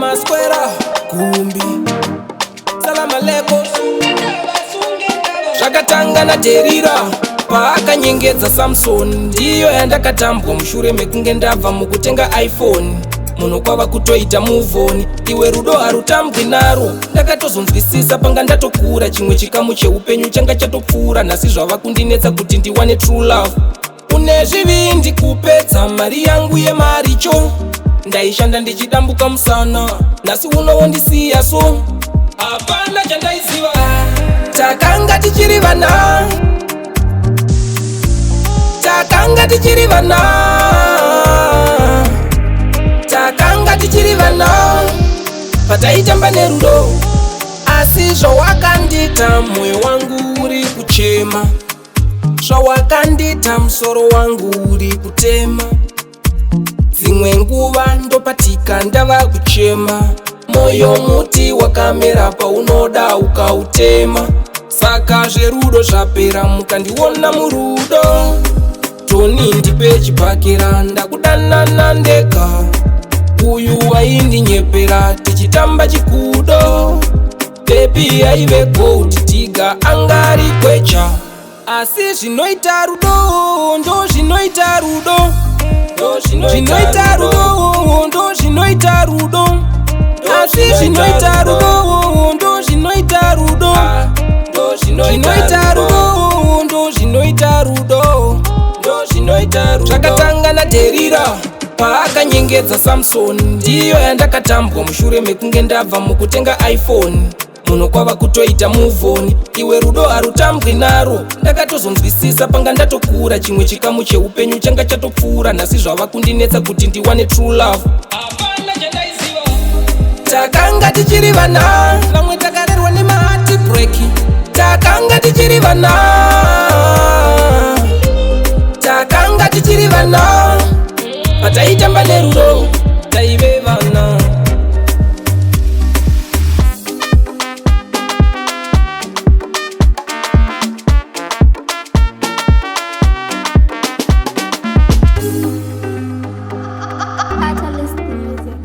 maskwera kumbi salama leko zvakatanga naDherira paakanyengedza Samson. Ndiyo yandakatambwa mushure mekunge ndabva mukutenga iPhone. Munhu kwava kutoita move on, iwe rudo harutambwi naro. Ndakatozonzwisisa panga ndatokura, chimwe chikamu cheupenyu changa chatopfuura. Nhasi zvava kundinetsa kuti ndiwane true love. Une zvivindi kupedza mari yangu yemaricho, ndaishanda ndichidambuka musana, nhasi unowondisiya so hapana chandaiziva. Takanga tichiri vana, takanga tichiri vana, takanga tichiri vana, pataitamba nerudo. Asi zvawakandita moyo wangu uri kuchema, zvawakandita musoro wangu uri kutema. Dzimwe nguva ndopatika ndava kuchema, moyo muti wakamera paunoda ukautema. Saka zverudo zvapera mukandiona murudo, toni ndipe chibhakera ndakudanana ndega. Uyu waindinyepera tichitamba chikudo, bebi aive gold tiga angari kwecha. Asi zvinoita rudo ndo zvinoita rudo, zvinoita rudo ndo zvinoita rudo. Asi zvinoita rudo ndo zvinoita rudo, zvinoita rudo ndo zvinoita rudo, ndo zvinoita rudo. Zvakatanga naDherira paakanyengedza Samson. Ndiyo yandakatambwa mushure mekunge ndabva mukutenga iPhone. Munhu kwava kutoita move on, iwe rudo harutambwi naro. Ndakatozonzwisisa panga ndatokura, chimwe chikamu cheupenyu changa chatopfuura. Nhasi zvava kundinetsa kuti ndiwane true love. Hapana chandaiziva. Takanga tichiri vana, vamwe takarerwa nemahati break. Takanga tichiri vana, takanga tichiri vana, pataitamba nerudo taive vana. Catalyst Music.